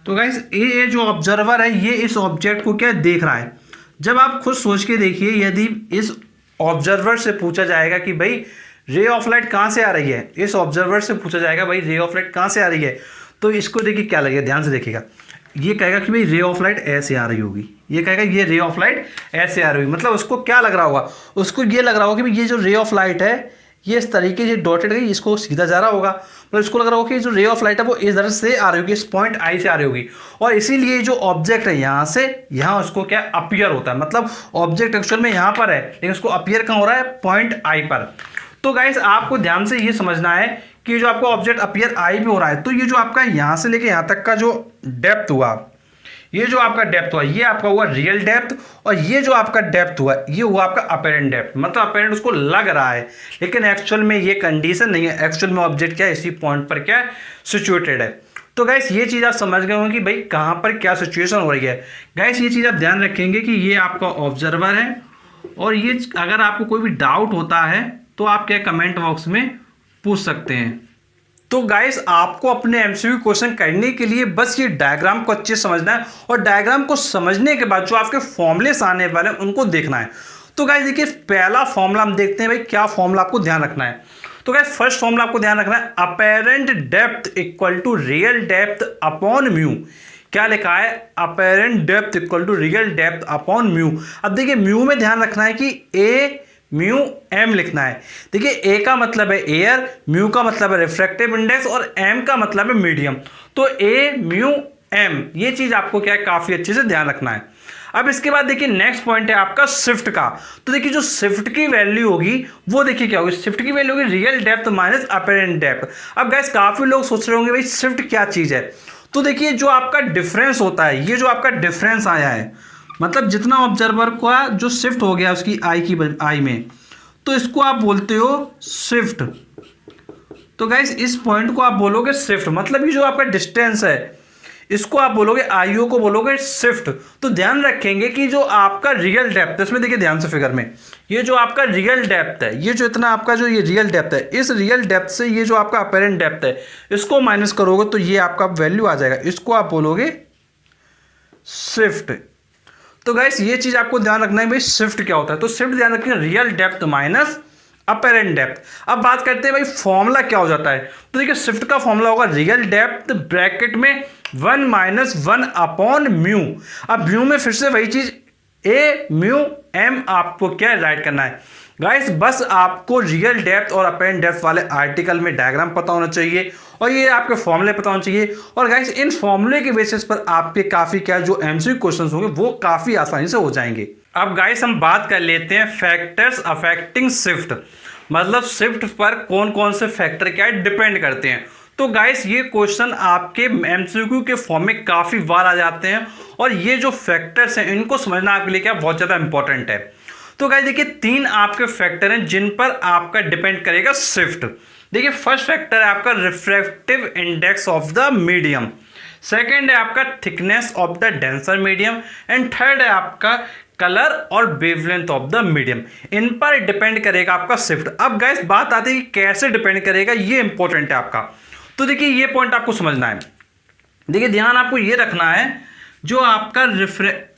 तो गाइस ये जो ऑब्जर्वर है ये इस ऑब्जेक्ट को क्या देख रहा है। जब आप खुद सोच के देखिए, यदि इस ऑब्जर्वर से पूछा जाएगा कि भाई रे ऑफ लाइट कहाँ से आ रही है, इस ऑब्जर्वर से पूछा जाएगा भाई रे ऑफ लाइट कहाँ से आ रही है, तो इसको देखिए क्या लगेगा, ध्यान से देखिएगा। ये कहेगा कि भाई रे ऑफ लाइट ऐसे आ रही होगी, ये कहेगा ये रे ऑफ लाइट ऐसे आ रही होगी। मतलब उसको क्या लग रहा होगा, उसको ये लग रहा होगा कि भाई ये जो रे ऑफ लाइट है ये इस तरीके से डॉटेड गई, इसको सीधा जा रहा होगा। मतलब इसको लग रहा होगा कि जो रे ऑफ लाइट है वो इधर से आ रही होगी, इस पॉइंट आई से आ रही होगी। और इसीलिए जो ऑब्जेक्ट है यहाँ से यहाँ उसको क्या अपीयर होता है। मतलब ऑब्जेक्ट एक्चुअल में यहाँ पर है लेकिन उसको अपीयर कहाँ हो रहा है, पॉइंट आई पर। तो गाइस आपको ध्यान से ये समझना है कि जो आपका ऑब्जेक्ट अपीयर आई पे हो रहा है तो ये जो आपका यहाँ से लेके यहाँ तक का जो डेप्थ हुआ, ये जो आपका डेप्थ हुआ ये आपका हुआ रियल डेप्थ, और ये जो आपका डेप्थ हुआ ये हुआ आपका अपेरेंट डेप्थ। मतलब अपेरेंट उसको लग रहा है लेकिन एक्चुअल में ये कंडीशन नहीं है, एक्चुअल में ऑब्जेक्ट क्या है इसी पॉइंट पर क्या सिचुएटेड है। तो गाइस ये चीज़ आप समझ गए होंगे कि भाई कहाँ पर क्या सिचुएशन हो रही है। गाइस ये चीज़ आप ध्यान रखेंगे कि ये आपका ऑब्जर्वर है, और ये अगर आपको कोई भी डाउट होता है तो आप क्या कमेंट बॉक्स में पूछ सकते हैं। तो गाइस आपको अपने एमसीक्यू क्वेश्चन करने के लिए बस ये डायग्राम को अच्छे से समझना है, और डायग्राम को समझने के बाद जो आपके फॉर्मूलेस आने वाले हैं उनको देखना है। तो गाइस देखिए पहला फॉर्मूला हम देखते हैं, भाई क्या फॉर्मूला आपको ध्यान रखना है। तो गाइस फर्स्ट फॉर्मूला आपको ध्यान रखना है, apparent depth equal to real depth upon mu. क्या लिखा है, apparent depth equal to real depth upon mu. अब देखिए म्यू में ध्यान रखना है कि ए म्यू एम लिखना है। देखिए ए का मतलब है एयर, म्यू का मतलब है रिफ्रैक्टिव इंडेक्स, और एम का मतलब है मीडियम। तो ए म्यू एम ये चीज आपको क्या है काफी अच्छे से ध्यान रखना है। अब इसके बाद देखिए नेक्स्ट पॉइंट है आपका शिफ्ट का। तो देखिए जो शिफ्ट की वैल्यू होगी वो देखिए क्या होगी, शिफ्ट की वैल्यू होगी real depth minus apparent depth. अब गाइस काफी लोग सोच रहे होंगे भाई शिफ्ट क्या चीज है। तो देखिए जो आपका डिफरेंस होता है, ये जो आपका डिफरेंस आया है, मतलब जितना ऑब्जर्वर का जो शिफ्ट हो गया उसकी आई में, तो इसको आप बोलते हो शिफ्ट। तो गाइस इस पॉइंट को आप बोलोगे शिफ्ट, मतलब ये जो आपका डिस्टेंस है इसको आप बोलोगे आईओ को बोलोगे शिफ्ट। तो ध्यान रखेंगे कि जो आपका रियल डेप्थ है, इसमें देखिए ध्यान से फिगर में, ये जो आपका रियल डेप्थ है, ये जो इतना आपका जो ये रियल डेप्थ है, इस रियल डेप्थ से ये जो आपका अपेरेंट डेप्थ है इसको माइनस करोगे तो ये आपका वैल्यू आ जाएगा, इसको आप बोलोगे शिफ्ट। तो गाइस ये चीज आपको ध्यान रखना है भाई, शिफ्ट क्या होता है। तो शिफ्ट ध्यान रखिए, real depth minus apparent depth. अब बात करते हैं भाई फॉर्मूला क्या हो जाता है। तो देखिए शिफ्ट का फॉर्मूला होगा रियल डेप्थ ब्रैकेट में 1 - 1 अपॉन म्यू। अब म्यू में फिर से वही चीज ए म्यू एम आपको क्या राइट करना है गाइस। बस आपको रियल डेप्थ और अपेरेंट डेप्थ वाले आर्टिकल में डायग्राम पता होना चाहिए और ये आपके फॉर्मूले पता होना चाहिए। और गाइस इन फॉर्मूले के बेसिस पर आपके काफी क्या जो एमसीक्यू क्वेश्चंस होंगे वो काफी आसानी से हो जाएंगे। अब गाइस हम बात कर लेते हैं फैक्टर्स अफेक्टिंग शिफ्ट, मतलब शिफ्ट पर कौन कौन से फैक्टर क्या डिपेंड करते हैं। तो गाइस ये क्वेश्चन आपके एमसीक्यू के फॉर्म में काफी बार आ जाते हैं और ये जो फैक्टर्स हैं इनको समझना आपके लिए क्या बहुत ज्यादा इंपॉर्टेंट है। तो गाइस देखिए 3 आपके फैक्टर हैं जिन पर आपका डिपेंड करेगा शिफ्ट। देखिए फर्स्ट फैक्टर है आपका refractive index of the medium, second है आपका thickness of the denser medium and third है आपका कलर और वेवलेंथ ऑफ द मीडियम। इन पर डिपेंड करेगा आपका शिफ्ट। अब गाइस बात आती है कि कैसे डिपेंड करेगा, ये इंपॉर्टेंट है आपका। तो देखिए ये पॉइंट आपको समझना है। देखिए ध्यान आपको ये रखना है जो आपका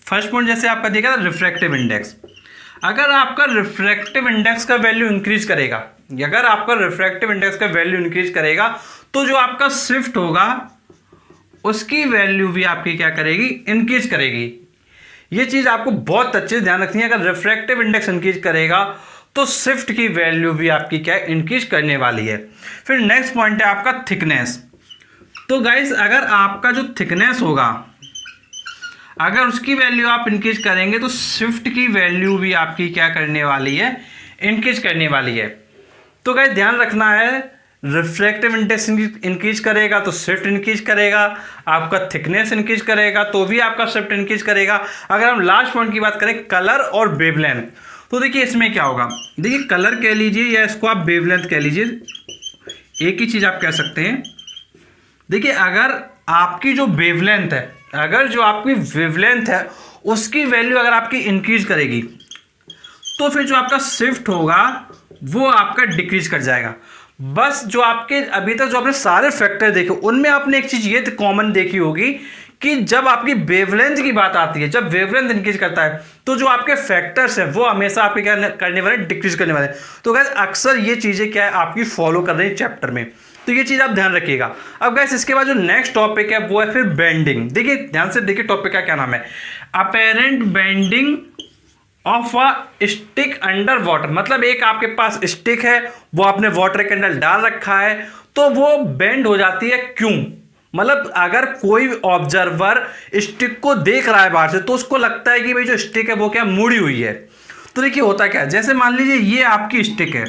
फर्स्ट पॉइंट जैसे आपका देखा था रिफ्रैक्टिव इंडेक्स, अगर आपका रिफ्रैक्टिव इंडेक्स का वैल्यू इंक्रीज करेगा, अगर आपका रिफ्रैक्टिव इंडेक्स का वैल्यू इंक्रीज करेगा तो जो आपका शिफ्ट होगा उसकी वैल्यू भी आपकी क्या करेगी, इंक्रीज करेगी। ये चीज आपको बहुत अच्छे से ध्यान रखनी है। अगर रिफ्रैक्टिव इंडेक्स इंक्रीज करेगा तो शिफ्ट की वैल्यू भी आपकी क्या इंक्रीज करने वाली है। फिर नेक्स्ट पॉइंट है आपका थिकनेस। तो गाइस अगर आपका जो थिकनेस होगा अगर उसकी वैल्यू आप इंक्रीज करेंगे तो शिफ्ट की वैल्यू भी आपकी क्या करने वाली है, इंक्रीज करने वाली है। तो गाइस ध्यान रखना है रिफ्रैक्टिव इंडेक्स इंक्रीज करेगा तो शिफ्ट इंक्रीज करेगा, आपका थिकनेस इंक्रीज करेगा तो भी आपका शिफ्ट इंक्रीज करेगा। अगर हम लास्ट पॉइंट की बात करें कलर और वेवलेंथ, तो देखिए इसमें क्या होगा, देखिए कलर कह लीजिए या इसको आप वेवलेंथ कह लीजिए, एक ही चीज आप कह सकते हैं। देखिए अगर आपकी जो वेवलेंथ है, अगर जो आपकी वेवलेंथ है उसकी वैल्यू अगर आपकी इंक्रीज करेगी तो फिर जो आपका शिफ्ट होगा वो आपका डिक्रीज कर जाएगा। बस जो आपके अभी तक जो आपने सारे फैक्टर देखे उनमें आपने एक चीज ये कॉमन देखी होगी कि जब आपकी वेवलेंथ की बात आती है, जब वेवलेंथ इंक्रीज करता है तो जो आपके फैक्टर्स हैं वो हमेशा आपके क्या करने वाले, डिक्रीज करने वाले। तो गाइस अक्सर ये चीजें क्या है आपकी फॉलो कर रही है चैप्टर में, तो ये चीज आप ध्यान रखिएगा। अब गाइस इसके बाद जो नेक्स्ट टॉपिक है वो है फिर बेंडिंग। देखिए ध्यान से देखिए टॉपिक का क्या नाम है, apparent bending of a stick under water. मतलब एक आपके पास स्टिक है वो आपने वाटर के अंदर डाल रखा है तो वो बेंड हो जाती है, क्यों? मतलब अगर कोई ऑब्जर्वर स्टिक को देख रहा है बाहर से तो उसको लगता है कि भाई जो स्टिक है वो क्या मुड़ी हुई है। तो देखिए होता क्या है, जैसे मान लीजिए ये आपकी स्टिक है,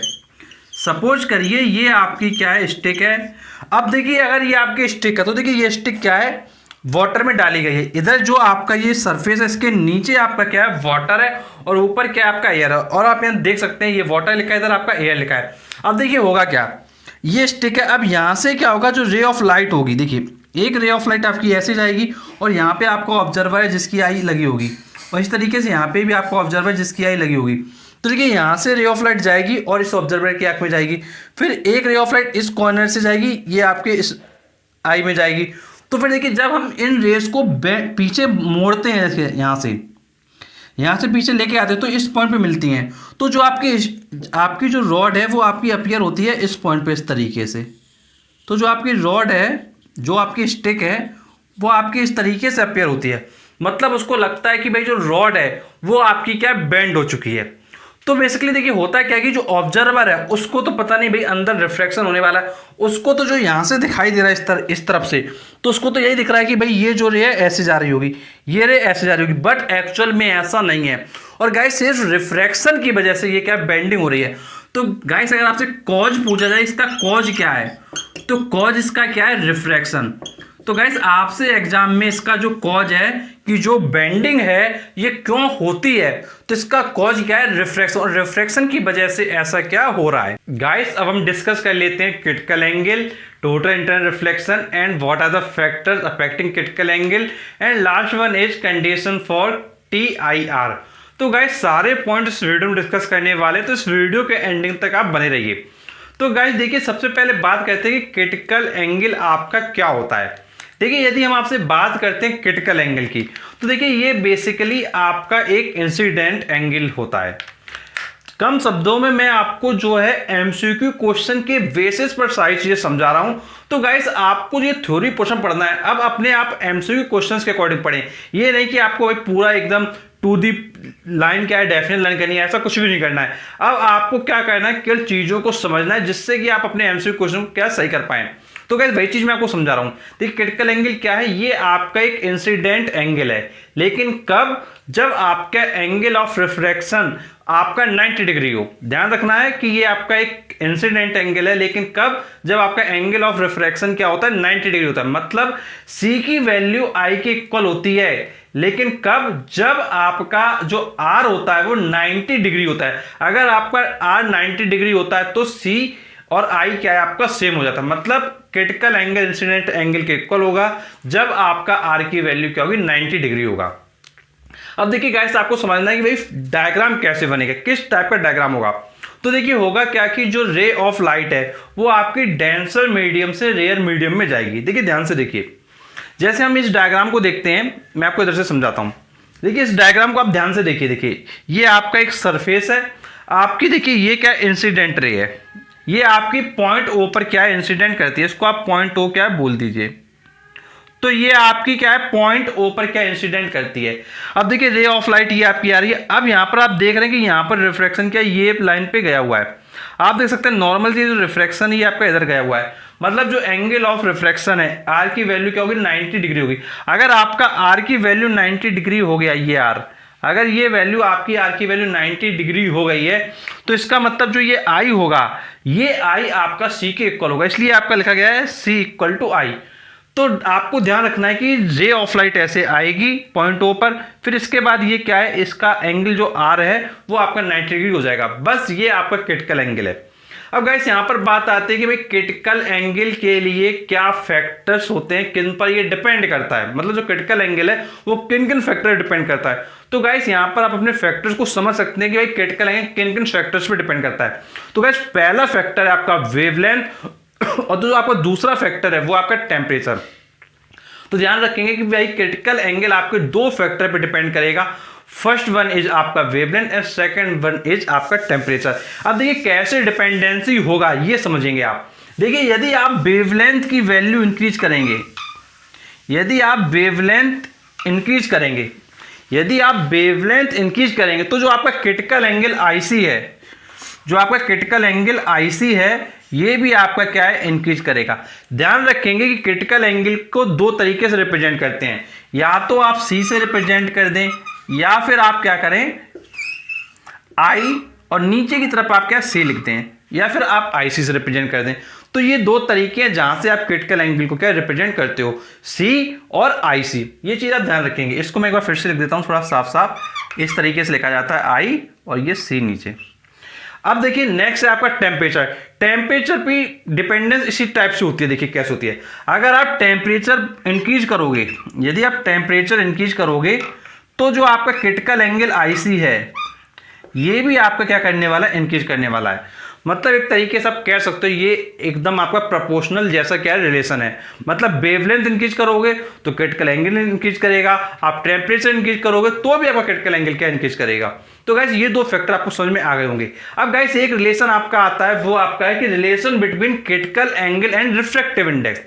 सपोज करिए ये आपकी क्या है, स्टिक है। अब देखिए अगर ये आपकी स्टिक है तो देखिए ये स्टिक क्या है, वाटर में डाली गई है। इधर जो आपका ये सरफेस है इसके नीचे आपका क्या है, वाटर है और ऊपर क्या है आपका एयर है। और आप यहाँ देख सकते हैं ये वाटर लिखा है, इधर आपका एयर लिखा है। अब देखिए होगा क्या, ये स्टिक है, अब यहाँ से क्या होगा, जो रे ऑफ लाइट होगी, देखिए एक रे ऑफ लाइट आपकी ऐसे जाएगी और यहाँ पे आपका ऑब्जर्वर है जिसकी आई लगी होगी और इस तरीके से यहाँ पे भी आपका ऑब्जर्वर जिसकी आई लगी होगी। तो देखिए यहाँ से रे ऑफ लाइट जाएगी और इस ऑब्जर्वर की आंख में जाएगी, फिर एक रे ऑफ लाइट इस कॉर्नर से जाएगी, ये आपके इस आई में जाएगी। तो फिर देखिए जब हम इन रेस को पीछे मोड़ते हैं, जैसे यहाँ से पीछे लेके आते हैं तो इस पॉइंट पे मिलती हैं। तो जो आपकी जो रॉड है वो आपकी अपीयर होती है इस पॉइंट पे इस तरीके से। तो जो आपकी रॉड है, जो आपकी स्टिक है वो आपकी इस तरीके से अपीयर होती है। मतलब उसको लगता है कि भाई जो रॉड है वो आपकी क्या बेंड हो चुकी है। तो बेसिकली देखिए होता है क्या कि जो ऑब्जर्वर है उसको तो पता नहीं भाई अंदर रिफ्लेक्शन होने वाला है, उसको तो जो यहाँ से दिखाई दे रहा है इस तरफ से, तो उसको तो यही दिख रहा है कि भाई ये जो रे है ऐसे जा रही होगी, ये रे ऐसे जा रही होगी, बट एक्चुअल में ऐसा नहीं है। और गाइस सिर्फ रिफ्रैक्शन की वजह से ये क्या बेंडिंग हो रही है। तो गाइस अगर आपसे कॉज पूछा जाए इसका कॉज क्या है, तो कॉज इसका क्या है, रिफ्रैक्शन। तो गाइस आपसे एग्जाम में इसका जो कॉज है कि जो बेंडिंग है ये क्यों होती है, तो इसका कॉज क्या है, रिफ्रैक्शन। और रिफ्रैक्शन की वजह से ऐसा क्या हो रहा है। गाइस अब हम डिस्कस कर लेते हैं critical angle, total internal reflection and what are the factors affecting critical angle and last one is condition for TIR। तो गाइस सारे पॉइंट इस वीडियो में डिस्कस करने वाले, तो इस वीडियो के एंडिंग तक आप बने रहिए। तो गाइस देखिए सबसे पहले बात करते हैं कि क्रिटिकल एंगल आपका क्या होता है। देखिए यदि हम आपसे बात करते हैं क्रिटिकल एंगल की, तो देखिए ये बेसिकली आपका एक इंसिडेंट एंगल होता है। कम शब्दों में मैं आपको जो है एमसीक्यू क्वेश्चन के बेसिस पर सारी चीजें समझा रहा हूं। तो गाइस आपको ये थ्योरी पोर्शन पढ़ना है, अब अपने आप एमसीक्यू क्वेश्चंस के अकॉर्डिंग पढ़ें। ये नहीं कि आपको पूरा एकदम टू दी लाइन क्या है डेफिनेट लाइन करनी है, ऐसा कुछ भी नहीं करना है। अब आपको क्या करना है, केवल चीजों को समझना है जिससे कि आप अपने एमसीक्यू क्वेश्चन को क्या सही कर पाए। तो गाइस वही चीज मैं आपको समझा रहा हूं। देखिए क्रिटिकल एंगल क्या है, ये आपका एक इंसिडेंट एंगल है, लेकिन कब, जब आपका एंगल ऑफ रिफ्रैक्शन आपका 90 डिग्री हो। ध्यान रखना है कि ये आपका एक इंसिडेंट एंगल है, लेकिन कब, जब आपका एंगल ऑफ रिफ्रैक्शन क्या होता है 90 डिग्री होता है। मतलब सी की वैल्यू आई के इक्वल होती है, लेकिन कब, जब आपका जो आर होता है वो 90 डिग्री होता है। अगर आपका आर 90 डिग्री होता है तो सी और आई क्या है आपका सेम हो जाता है। मतलब क्रिटिकल एंगल इंसिडेंट एंगल के इक्वल होगा जब आपका आर की वैल्यू क्या होगी 90 डिग्री होगा। अब देखिए गाइस आपको समझना है कि भाई डायग्राम कैसे बनेगा, किस टाइप का डायग्राम होगा। तो देखिए होगा क्या कि जो रे ऑफ लाइट है वो आपकी डेंसर मीडियम से रेयर मीडियम में जाएगी। देखिए ध्यान से देखिए, जैसे हम इस डायग्राम को देखते हैं, मैं आपको इधर से समझाता हूं। देखिए इस डायग्राम को आप ध्यान से देखिए। देखिए ये आपका एक सरफेस है आपकी, देखिए ये क्या इंसिडेंट रे है, ये आपकी पॉइंट ओ पर क्या है इंसिडेंट करती है, इसको आप पॉइंट ओ क्या है बोल दीजिए। तो ये आपकी क्या है पॉइंट ओ पर क्या इंसिडेंट करती है। अब देखिए रे ऑफ लाइट ये आपकी आ रही है। अब यहां पर आप देख रहे हैं कि यहां पर रिफ्रैक्शन क्या ये लाइन पे गया हुआ है। आप देख सकते हैं नॉर्मल जो रिफ्रैक्शन ये आपका इधर गया हुआ है। मतलब जो एंगल ऑफ रिफ्रैक्शन है आर की वैल्यू क्या होगी 90 डिग्री होगी। अगर आपका आर की वैल्यू 90 डिग्री हो गया, ये आर, अगर ये वैल्यू आपकी आर की वैल्यू 90 डिग्री हो गई है, तो इसका मतलब जो ये आई होगा, ये आई आपका सी के इक्वल होगा, इसलिए आपका लिखा गया है सी इक्वल टू आई। तो आपको ध्यान रखना है कि रे ऑफ लाइट ऐसे आएगी पॉइंट ओ पर, फिर इसके बाद ये क्या है, इसका एंगल जो आर है वो आपका 90 डिग्री हो जाएगा। बस ये आपका क्रिटिकल एंगल है। अब गाइस यहां पर बात आती है कि भाई क्रिटिकल एंगल के लिए क्या फैक्टर्स होते हैं, किन पर ये डिपेंड करता है। मतलब जो क्रिटिकल एंगल है वो किन किन फैक्टर डिपेंड करता है। तो गाइस यहां पर आप अपने फैक्टर्स को समझ सकते हैं कि भाई क्रिटिकल एंगल किन किन फैक्टर्स पर डिपेंड करता है। तो गाइस पहला फैक्टर है आपका वेवलेंथ, और जो आपका दूसरा फैक्टर है वो आपका टेम्परेचर। तो ध्यान रखेंगे कि भाई क्रिटिकल एंगल आपके दो फैक्टर पे डिपेंड करेगा। फर्स्ट वन इज आपका wavelength and second one is आपका टेम्परेचर। अब देखिए कैसे डिपेंडेंसी होगा ये समझेंगे आप। देखिए यदि आप वेवलेंथ की वैल्यू इंक्रीज करेंगे, यदि आप वेवलेंथ इंक्रीज करेंगे, यदि आप वेवलेंथ इंक्रीज करेंगे तो जो आपका क्रिटिकल एंगल आईसी है, जो आपका क्रिटिकल एंगल आईसी है, ये भी आपका क्या है इंक्रीज करेगा। ध्यान रखेंगे कि क्रिटिकल एंगल को दो तरीके से रिप्रेजेंट करते हैं, या तो आप सी से रिप्रेजेंट कर दें, या फिर आप क्या करें आई और नीचे की तरफ आप क्या सी लिखते हैं, या फिर आप आईसी से रिप्रेजेंट कर दें। तो ये दो तरीके हैं जहां से आप क्रिटिकल एंगल को क्या रिप्रेजेंट करते हो, सी और आईसी। ये चीज आप ध्यान रखेंगे। इसको मैं एक बार फिर से लिख देता हूं थोड़ा साफ साफ। इस तरीके से लिखा जाता है आई और ये सी नीचे। अब देखिए नेक्स्ट है आपका टेम्परेचर। टेम्परेचर पे डिपेंडेंस इसी टाइप से होती है। देखिए कैसे होती है, अगर आप टेम्परेचर इंक्रीज करोगे, यदि आप टेम्परेचर इंक्रीज करोगे तो जो आपका क्रिटिकल एंगल आईसी है ये भी आपका क्या करने वाला है, इंक्रीज करने वाला है। मतलब एक तरीके से आप कह सकते हो ये एकदम आपका प्रोपोर्शनल जैसा क्या रिलेशन है। मतलब वेवलेंथ इंक्रीज करोगे तो क्रिटिकल एंगल इंक्रीज करेगा, आप टेम्परेचर इंक्रीज करोगे तो भी आपका क्रिटिकल एंगल क्या इंक्रीज करेगा। तो गाइस ये दो फैक्टर आपको समझ में आ गए होंगे। अब गाइस एक रिलेशन आपका आता है, वो आपका है कि relation between critical angle and refractive index.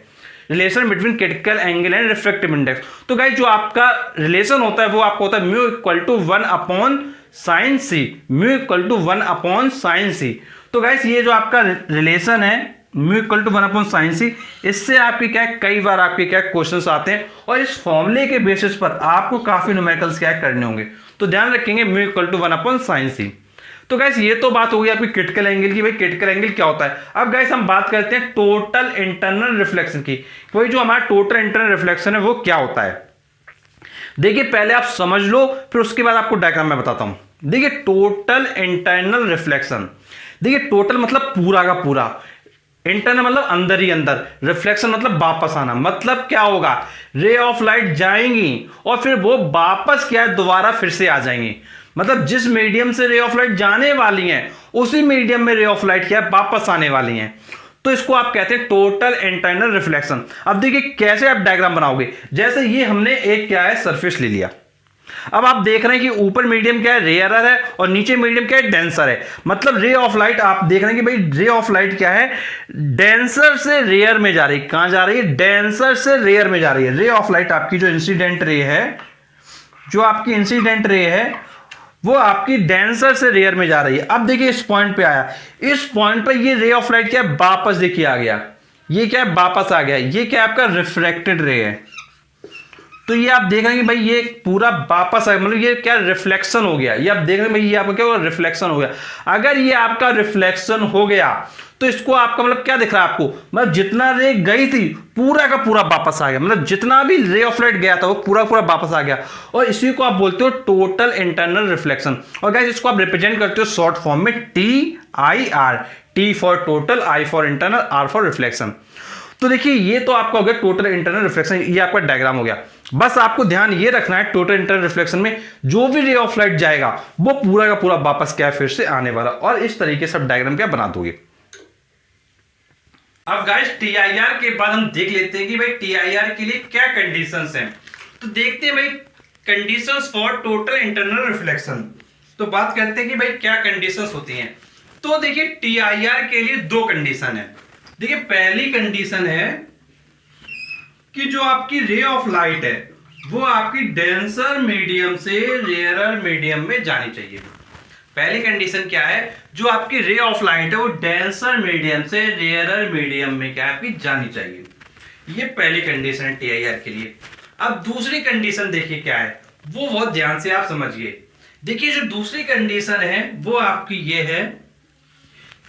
Relation between critical angle and refractive index. तो गाइस जो आपका रिलेशन होता है वो आपको होता है mu equal to 1 upon sine C, mu equal to 1 upon sine C. तो गाइस ये जो आपका रिलेशन है mu equal to 1 upon sine C, इससे आपके क्या कई बार आपके क्या क्वेश्चंस आते हैं और इस फॉर्मूले के बेसिस पर आपको काफी न्यूमेरिकल्स क्या करने होंगे। तो ध्यान रखेंगे mu equal to 1 upon sine C. तो गाइस ये तो बात हो गई आपकी क्रिटिकल एंगल की, भाई क्रिटिकल एंगल क्या होता है। अब गाइस हम बात करते हैं टोटल इंटरनल रिफ्लेक्शन की। वही जो हमारा टोटल इंटरनल रिफ्लेक्शन है वो क्या होता है। देखिए पहले आप समझ लो, फिर उसके बाद आपको डायग्राम में बताता हूं। देखिए टोटल इंटरनल रिफ्लेक्शन, देखिए टोटल मतलब पूरा का पूरा, इंटरनल मतलब अंदर ही अंदर, रिफ्लेक्शन मतलब वापस आना। मतलब क्या होगा, रे ऑफ लाइट जाएंगी और फिर वो वापस क्या है दोबारा फिर से आ जाएंगी। मतलब जिस मीडियम से रे ऑफ लाइट जाने वाली हैं उसी मीडियम में रे ऑफ लाइट क्या है वापस आने वाली हैं। तो इसको आप कहते हैं टोटल इंटरनल रिफ्लेक्शन। अब देखिए कैसे आप डायग्राम बनाओगे। जैसे ये हमने एक क्या है सरफेस ले लिया, अब आप देख रहे हैं कि ऊपर मीडियम क्या है रेयरर है और नीचे मीडियम क्या है डेंसर है। मतलब रे ऑफ लाइट आप देख रहे हैं कि भाई रे ऑफ लाइट क्या है डेंसर से रेयर में जा रही है। कहां जा रही है? डेंसर से रेयर में जा रही है। रे ऑफ लाइट आपकी जो इंसिडेंट रे है, जो आपकी इंसिडेंट रे है वो आपकी डेंसर से रेयर में जा रही है। अब देखिए इस पॉइंट पे आया, इस पॉइंट पे ये रे ऑफ लाइट क्या है वापस देखिए आ गया, ये क्या है वापस आ गया, ये क्या आपका रिफ्रैक्टेड रे है। तो ये आप देख रहे हैं कि भाई ये पूरा वापस आ, मतलब ये क्या रिफ्लेक्शन हो गया। ये आप देख रहे हैं भाई ये आपका क्या हुआ रिफ्लेक्शन हो गया। अगर ये आपका रिफ्लेक्शन हो गया तो इसको आपका मतलब क्या दिख रहा है आपको, मतलब जितना रे गई थी पूरा का पूरा वापस आ गया, मतलब जितना भी रे ऑफ लाइट गया था वो पूरा पूरा वापस आ गया। और इसी को आप बोलते हो टोटल इंटरनल रिफ्लेक्शन। और गाइस इसको आप रिप्रेजेंट करते हो शॉर्ट फॉर्म में TIR, T for total, I for internal, R for reflection. तो देखिए ये तो आपका हो गया टोटल इंटरनल रिफ्लेक्शन, ये आपका डायग्राम हो गया। बस आपको ध्यान ये रखना है टोटल इंटरनल रिफ्लेक्शन में जो भी रे ऑफ लाइट जाएगा वो पूरा का पूरा वापस क्या फिर से आने वाला, और इस तरीके से डायग्राम क्या बना दोगे। अब गाइस TIR के बाद हम देख लेते हैं कि भाई TIR के लिए क्या कंडीशंस हैं। तो देखते हैं भाई conditions for total internal reflection. तो बात करते हैं कि भाई क्या कंडीशंस होती हैं। तो देखिए TIR के लिए दो कंडीशन है। देखिए पहली कंडीशन है कि जो आपकी रे ऑफ लाइट है वो आपकी डेंसर मीडियम से रेयरर मीडियम में जानी चाहिए। पहली कंडीशन क्या है, जो आपकी रे ऑफ लाइट है वो डेंसर मीडियम से रेयरर मीडियम में क्या आपकी जानी चाहिए। ये पहली कंडीशन है TIR के लिए। अब दूसरी कंडीशन देखिए क्या है, वो बहुत ध्यान से आप समझिए। देखिए जो दूसरी कंडीशन है वो आपकी ये है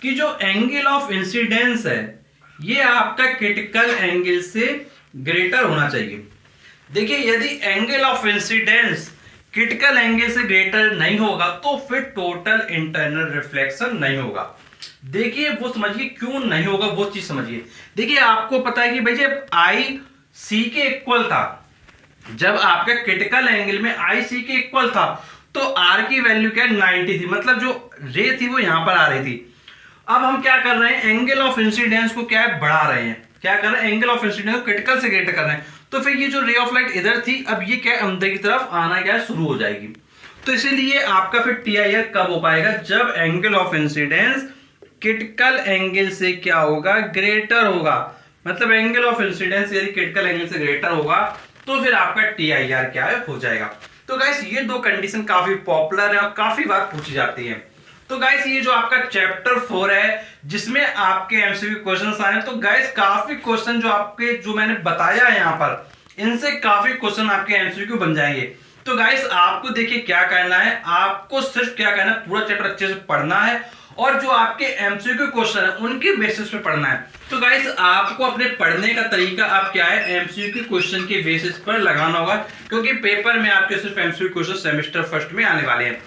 कि जो एंगल ऑफ इंसिडेंस है ये आपका क्रिटिकल एंगल से ग्रेटर होना चाहिए। देखिए यदि angle of incidence critical angle से ग्रेटर नहीं होगा तो फिर टोटल इंटरनल रिफ्लेक्शन नहीं होगा। देखिए वो समझिए क्यों नहीं होगा, वो चीज समझिए। देखिए आपको पता है कि भाई जब आई सी के इक्वल था, जब आपका क्रिटिकल एंगल में आई सी के इक्वल था तो आर की वैल्यू क्या 90 थी, मतलब जो रे थी वो यहां पर आ रही थी। अब हम क्या कर रहे हैं, एंगल ऑफ इंसिडेंस को क्या है बढ़ा रहे हैं। क्या कर रहे हैं, एंगल ऑफ इंसिडेंस को क्रिटिकल से ग्रेटर कर रहे हैं। तो फिर ये जो रे ऑफ लाइट इधर थी अब ये क्या अंदर की तरफ आना क्या शुरू हो जाएगी। तो इसीलिए आपका फिर TIR कब हो पाएगा, जब angle of incidence critical angle से क्या होगा ग्रेटर होगा। मतलब एंगल ऑफ इंसिडेंस यदि क्रिटिकल एंगल से ग्रेटर होगा तो फिर आपका TIR क्या है हो जाएगा। तो गाइस ये दो कंडीशन काफी पॉपुलर है और काफी बार पूछी जाती है। तो गाइस ये जो आपका चैप्टर 4 है जिसमें आपके MCQ क्वेश्चंस आए हैं, तो गाइस काफी क्वेश्चन जो आपके जो मैंने बताया है यहाँ पर इनसे काफी क्वेश्चन आपके MCQ बन जाएंगे। तो गाइस आपको देखिए क्या करना है, आपको सिर्फ क्या करना है पूरा चैप्टर अच्छे से पढ़ना है और जो आपके MCQ क्वेश्चन है उनके बेसिस पे पढ़ना है। तो गाइस आपको अपने पढ़ने का तरीका आप क्या है MCQ क्वेश्चन के बेसिस पर लगाना होगा, क्योंकि पेपर में आपके सिर्फ MCQ क्वेश्चन सेमेस्टर फर्स्ट में आने वाले हैं।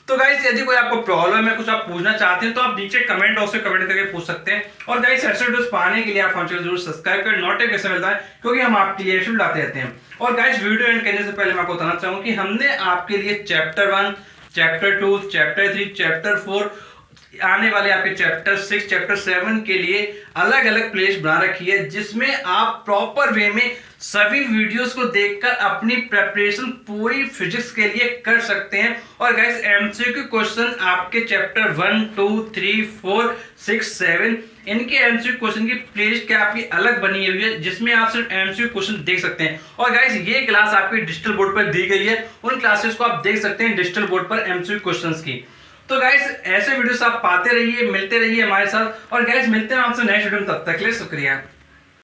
तो गाइस यदि कोई आपको प्रॉब्लम है, कुछ आप पूछना चाहते हैं तो आप नीचे कमेंट बॉक्स में कमेंट करके पूछ सकते हैं। और गाइस ऐसे वीडियोस पाने के लिए आप हमारे चैनल जरूर सब्सक्राइब करें, नोटिफिकेशन मिलता है क्योंकि हम आपके लिए ऐसे लाते रहते हैं। और गाइस वीडियो एंड करने से पहले मैं आपको बताना चाहूंगा कि हमने आपके लिए चैप्टर 1, चैप्टर 2, चैप्टर 3, चैप्टर 4 आने वाले आपके चैप्टर 6, चैप्टर 7 के लिए अलग अलग प्लेलिस्ट बना रखी है जिसमें आप प्रॉपर वे में सभी वीडियोस को देखकर अपनी प्रिपरेशन पूरी फिजिक्स के लिए कर सकते हैं। और गाइस MCQ क्वेश्चन आपके चैप्टर 1, 2, 3, 4, 6, 7 इनके MCQ क्वेश्चन की प्लेलिस्ट क्या आपकी अलग बनी हुई है जिसमें आप सिर्फ MCQ क्वेश्चन देख सकते हैं। और गाइस ये क्लास आपके डिजिटल बोर्ड पर दी गई है, उन क्लासेस को आप देख सकते हैं डिजिटल बोर्ड पर MCQ क्वेश्चंस की। तो गाइस ऐसे वीडियोस आप पाते रहिए, मिलते रहिए हमारे साथ। और गाइस मिलते हैं आपसे नेक्स्ट वीडियो में, तब तक के लिए शुक्रिया।